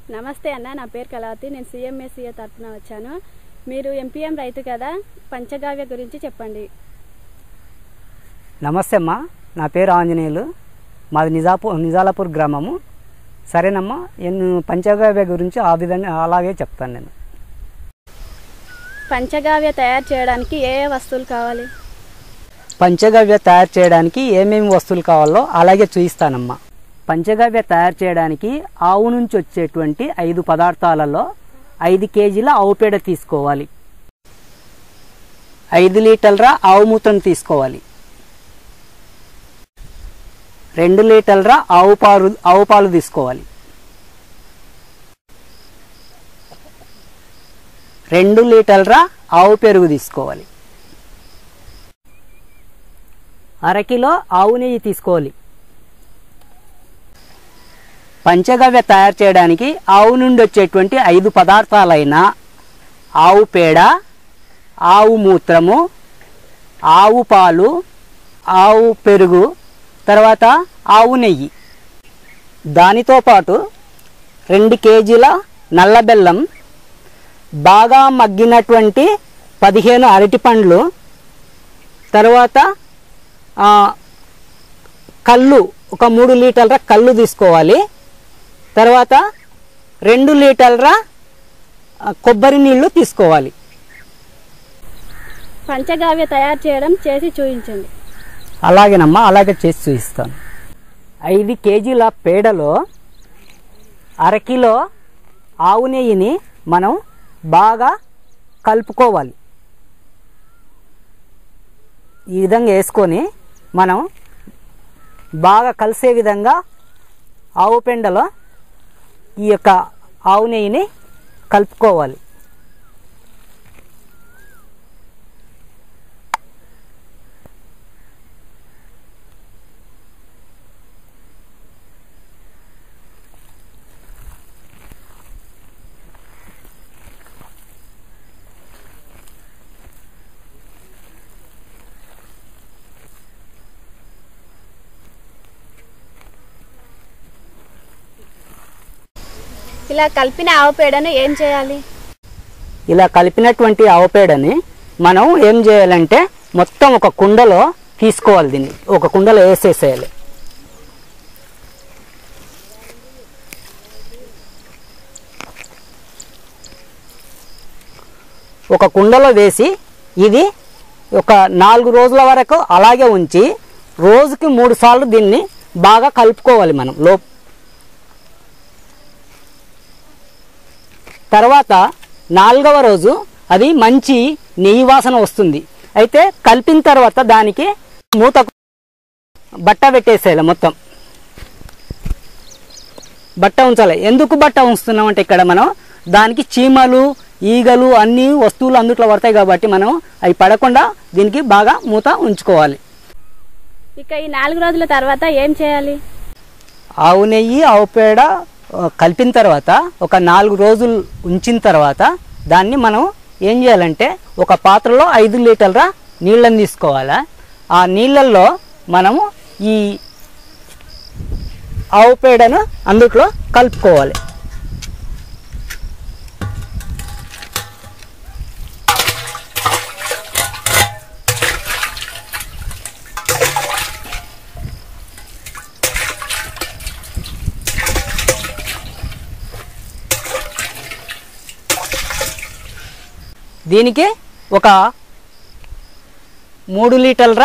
నమస్తే అన్న, నా పేరు కళావతి. నేను సిఎంఎస్సిఏ తరఫున వచ్చాను. మీరు ఎంపీఎం రైతు కదా, పంచగవ్య గురించి చెప్పండి. నమస్తే అమ్మా, నా పేరు ఆంజనేయులు. మాది నిజాలాపూర్ గ్రామము. సరేనమ్మా, నేను పంచగవ్య గురించి ఆ విధంగా అలాగే చెప్తాను. నేను పంచగవ్య తయారు చేయడానికి ఏ వస్తువులు కావాలి? పంచగవ్య తయారు చేయడానికి ఏమేమి వస్తువులు కావాలో అలాగే చూపిస్తానమ్మా. పంచగవ్య తయారు చేయడానికి ఆవు నుంచి వచ్చేటువంటి 5 పదార్థాలలో 5 కేజీల ఆవు పేడ తీసుకోవాలి, 5 లీటర్ల ఆవు మూత్రం తీసుకోవాలి, 2 లీటర్ల ఆవు పాలు తీసుకోవాలి, 2 లీటర్ల ఆవు పెరుగు తీసుకోవాలి, అరకిలో ఆవు నెయ్యి తీసుకోవాలి. పంచగవ్య తయారు చేయడానికి ఆవు నుండి వచ్చేటువంటి 5 పదార్థాలైన ఆవు పేడ, ఆవు మూత్రము, ఆవు పాలు, ఆవు పెరుగు, తర్వాత ఆవు నెయ్యి, దానితో పాటు 2 కేజీల నల్ల బెల్లం, బాగా మగ్గినటువంటి 15 అరటిపండ్లు, తర్వాత కళ్ళు ఒక 3 లీటర్ల కళ్ళు తీసుకోవాలి, తర్వాత 2 లీటర్ల కొబ్బరి నీళ్లు తీసుకోవాలి. పంచగవ్య తయారు చేయడం చేసి చూపించండి. అలాగేనమ్మా, అలాగే చేసి చూపిస్తాను. 5 కేజీల పేడలో అరకిలో ఆవు నెయ్యిని మనం బాగా కలుపుకోవాలి. ఈ విధంగా వేసుకొని మనం బాగా కలిసే విధంగా ఆవు పెండలో ఈ యొక్క ఆవు నెయ్యిని కలుపుకోవాలి. ఇలా కలిపిన ఆవు పేడను ఏం చేయాలి? ఇలా కలిపినటువంటి ఆవు పేడని మనం ఏం చేయాలంటే మొత్తం ఒక కుండలో తీసుకోవాలి. దీన్ని ఒక కుండలో వేసేసేయాలి. ఒక కుండలో వేసి ఇది ఒక 4 రోజుల వరకు అలాగే ఉంచి రోజుకి 3 సార్లు దీన్ని బాగా కలుపుకోవాలి మనం. తర్వాత 4వ రోజు అది మంచి నెయ్యి వాసన వస్తుంది. అయితే కలిపిన తర్వాత దానికి మూత బట్ట పెట్టేసేయాలి. మొత్తం బట్ట ఉంచాలి. ఎందుకు బట్ట ఉంచుతున్నాం అంటే ఇక్కడ మనం దానికి చీమలు, ఈగలు అన్ని వస్తువులు అందుట్లో పడతాయి కాబట్టి మనం అవి పడకుండా దీనికి బాగా మూత ఉంచుకోవాలి. ఇక ఈ 4 రోజుల తర్వాత ఏం చేయాలి? ఆవు నెయ్యి, ఆవు పేడ కలిపిన తర్వాత ఒక 4 రోజులు ఉంచిన తర్వాత దాన్ని మనం ఏం చేయాలంటే ఒక పాత్రలో 5 లీటర్ల నీళ్ళని తీసుకోవాలి. ఆ నీళ్ళల్లో మనము ఈ ఆవు పేడను అందుట్లో కలుపుకోవాలి. దీనికి ఒక 3 లీటర్ల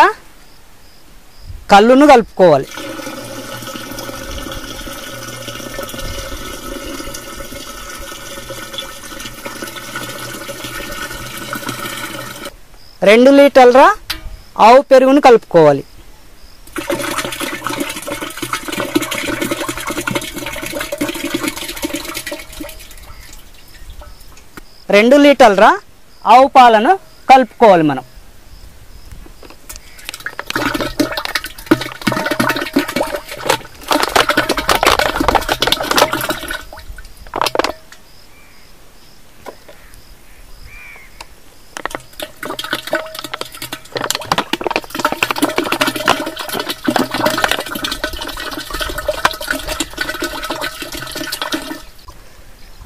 కళ్ళును కలుపుకోవాలి. రెండు లీటర్ల ఆవు పెరుగును కలుపుకోవాలి. రెండు లీటర్ల ఆవు పాలను కలుపుకోవాలి మనం.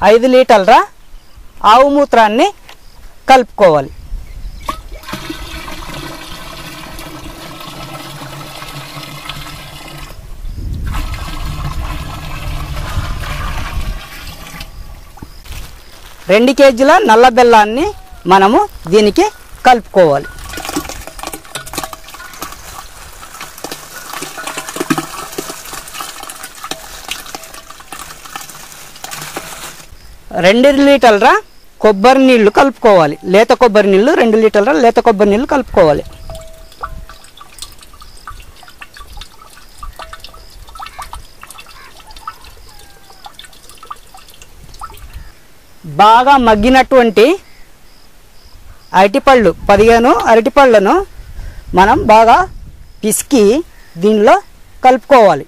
5 లీటర్ల ఆవు మూత్రాన్ని కలుపుకోవాలి. రెండు కేజీల నల్ల బెల్లాన్ని మనము దీనికి కలుపుకోవాలి. రెండు లీటర్ల కొబ్బరి నీళ్లు కలుపుకోవాలి. లేత కొబ్బరి నీళ్లు 2 లీటర్ల లేత కొబ్బరి నీళ్లు కలుపుకోవాలి. బాగా మగ్గినటువంటి అరటిపళ్ళు 15 అరటిపళ్ళను మనం బాగా పిసికి దీనిలో కలుపుకోవాలి.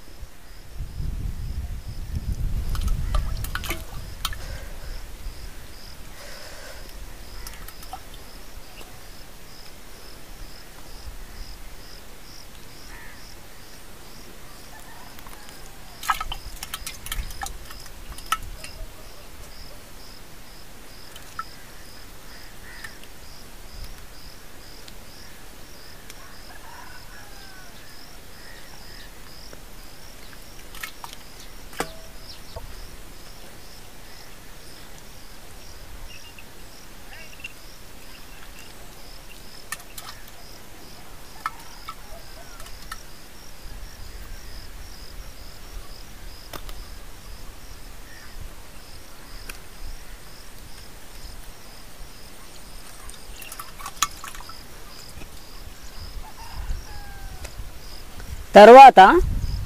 తర్వాత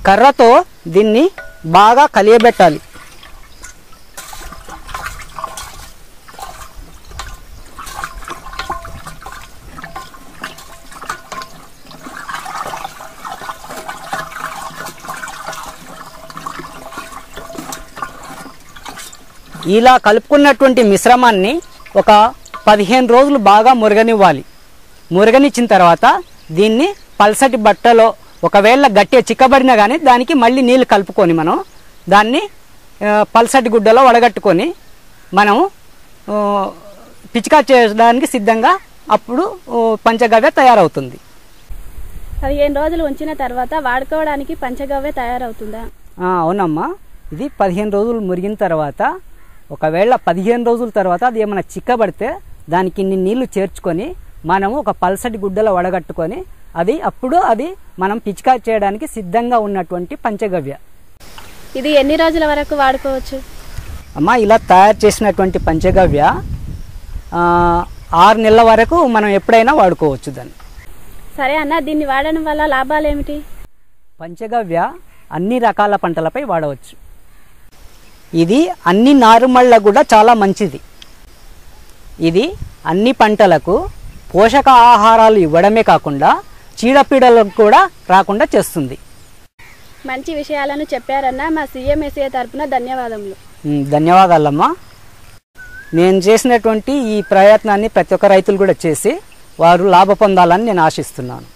కర్రతో దీన్ని బాగా కలియబెట్టాలి. ఇలా కలుపుకున్నటువంటి మిశ్రమాన్ని ఒక 15 రోజులు బాగా మురగనివ్వాలి. మురగనిచ్చిన తర్వాత దీన్ని పల్సటి బట్టలో ఒకవేళ గట్టిగా చిక్కబడినా కానీ దానికి మళ్ళీ నీళ్ళు కలుపుకొని మనం దాన్ని పల్సటి గుడ్డలో వడగట్టుకొని మనం పిచికా చేయడానికి సిద్ధంగా అప్పుడు పంచగవ్య తయారవుతుంది. 15 రోజులు ఉంచిన తర్వాత వాడుకోవడానికి పంచగవ్య తయారవుతుందా? అవునమ్మా. ఇది 15 రోజులు మురిగిన తర్వాత ఒకవేళ 15 రోజుల తర్వాత అది ఏమైనా చిక్కబడితే దానికి ఇన్ని నీళ్లు చేర్చుకొని మనము ఒక పల్సటి గుడ్డలో వడగట్టుకొని అప్పుడు మనం పిచికా చేయడానికి సిద్ధంగా ఉన్నటువంటి పంచగవ్య. ఇది ఎన్ని రోజుల వరకు వాడుకోవచ్చు? అమ్మా, ఇలా తయారు చేసినటువంటి పంచగవ్య 6 నెలల వరకు మనం ఎప్పుడైనా వాడుకోవచ్చు దాన్ని. సరే అన్న, దీన్ని వాడడం వల్ల లాభాలు ఏమిటి? పంచగవ్య అన్ని రకాల పంటలపై వాడవచ్చు. ఇది అన్ని నారుమళ్ళకు కూడా చాలా మంచిది. ఇది అన్ని పంటలకు పోషక ఆహారాలు ఇవ్వడమే కాకుండా చీడపీడలకు కూడా రాకుండా చేస్తుంది. మంచి విషయాలను చెప్పారన్న. మా CMSA తరపున ధన్యవాదములు. ధన్యవాదాలమ్మా. నేను చేసినటువంటి ఈ ప్రయత్నాన్ని ప్రతి ఒక్క రైతులు కూడా చేసి వారు లాభ పొందాలని నేను ఆశిస్తున్నాను.